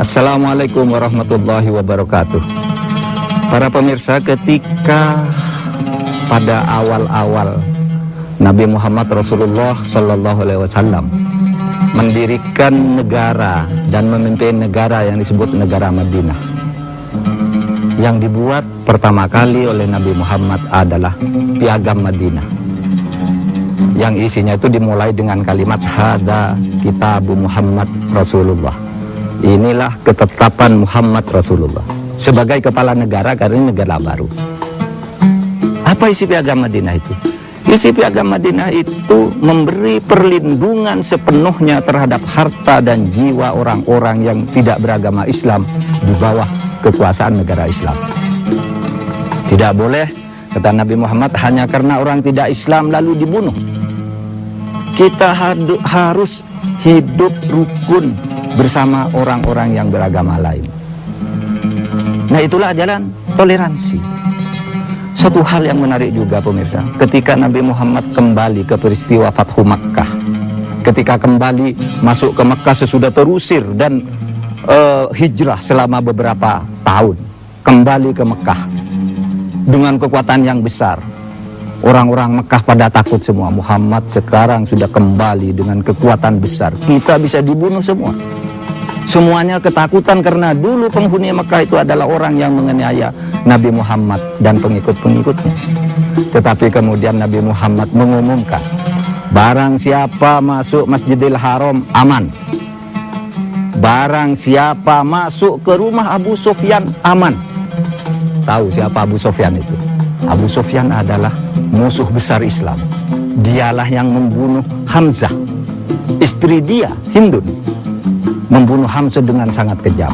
Assalamualaikum warahmatullahi wabarakatuh. Para pemirsa, ketika pada awal-awal Nabi Muhammad Rasulullah Sallallahu Alaihi Wasallam mendirikan negara dan memimpin negara yang disebut negara Madinah, yang dibuat pertama kali oleh Nabi Muhammad adalah Piagam Madinah, yang isinya itu dimulai dengan kalimat Hada Kitabu Muhammad Rasulullah. Inilah ketetapan Muhammad Rasulullah sebagai kepala negara, karena ini negara baru. Apa isi Piagam Madinah itu? Isi Piagam Madinah itu memberi perlindungan sepenuhnya terhadap harta dan jiwa orang-orang yang tidak beragama Islam di bawah kekuasaan negara Islam. Tidak boleh, kata Nabi Muhammad, hanya karena orang tidak Islam lalu dibunuh. Kita harus hidup rukun bersama orang-orang yang beragama lain. Nah, itulah jalan toleransi. Satu hal yang menarik juga pemirsa, ketika Nabi Muhammad kembali ke peristiwa Fathu Makkah, ketika kembali masuk ke Makkah sesudah terusir dan hijrah selama beberapa tahun, kembali ke Makkah dengan kekuatan yang besar. Orang-orang Mekah pada takut semua. Muhammad sekarang sudah kembali dengan kekuatan besar, kita bisa dibunuh semua. Semuanya ketakutan karena dulu penghuni Mekah itu adalah orang yang menganiaya Nabi Muhammad dan pengikut-pengikutnya. Tetapi kemudian Nabi Muhammad mengumumkan, barang siapa masuk Masjidil Haram aman. Barang siapa masuk ke rumah Abu Sufyan aman. Tahu siapa Abu Sufyan itu? Abu Sufyan adalah musuh besar Islam. Dialah yang membunuh Hamzah. Istri dia, Hindun, membunuh Hamzah dengan sangat kejam.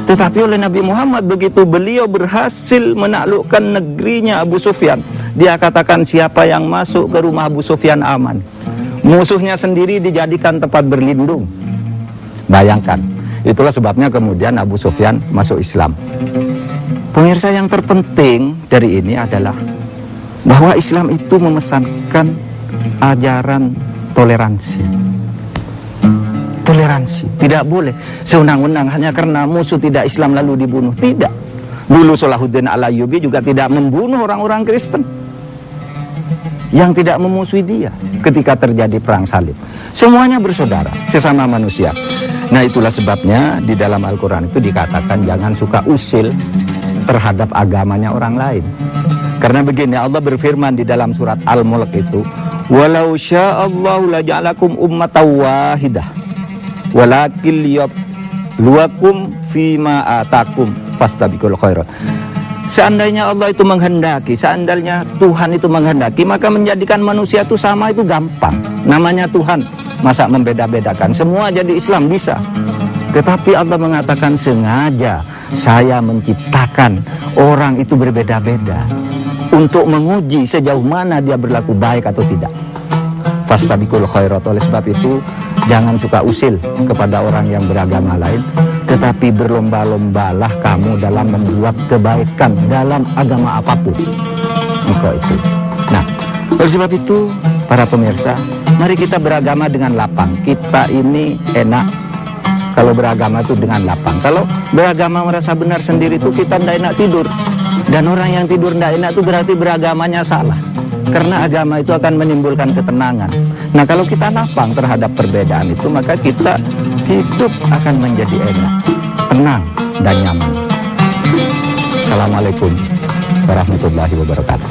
Tetapi oleh Nabi Muhammad, begitu beliau berhasil menaklukkan negerinya Abu Sufyan, dia katakan siapa yang masuk ke rumah Abu Sufyan aman. Musuhnya sendiri dijadikan tempat berlindung. Bayangkan, itulah sebabnya kemudian Abu Sufyan masuk Islam. Pemirsa, yang terpenting dari ini adalah bahwa Islam itu memesankan ajaran toleransi. Toleransi, tidak boleh sewenang-wenang hanya karena musuh tidak Islam lalu dibunuh. Tidak. Dulu Salahuddin Al-Ayyubi juga tidak membunuh orang-orang Kristen yang tidak memusuhi dia ketika terjadi perang salib. Semuanya bersaudara, sesama manusia. Nah, itulah sebabnya di dalam Al-Quran itu dikatakan jangan suka usil terhadap agamanya orang lain. Karena begini, Allah berfirman di dalam surat Al-Mulk itu, walau sya'allahu laja'alakum ummatan wahidah walakin liyabluwakum fima atakum fastabiqul khairat. Seandainya Allah itu menghendaki, seandainya Tuhan itu menghendaki, maka menjadikan manusia itu sama itu gampang. Namanya Tuhan, masa membeda-bedakan? Semua jadi Islam bisa. Tetapi Allah mengatakan sengaja saya menciptakan orang itu berbeda-beda untuk menguji sejauh mana dia berlaku baik atau tidak. Fastabiqul khairat. Oleh sebab itu jangan suka usil kepada orang yang beragama lain, tetapi berlomba-lombalah kamu dalam membuat kebaikan dalam agama apapun. Engkau itu. Nah, oleh sebab itu para pemirsa, mari kita beragama dengan lapang. Kita ini enak kalau beragama itu dengan lapang. Kalau beragama merasa benar sendiri itu kita tidak enak tidur. Dan orang yang tidur tidak enak itu berarti beragamanya salah. Karena agama itu akan menimbulkan ketenangan. Nah, kalau kita lapang terhadap perbedaan itu, maka kita hidup akan menjadi enak, tenang, dan nyaman. Assalamualaikum warahmatullahi wabarakatuh.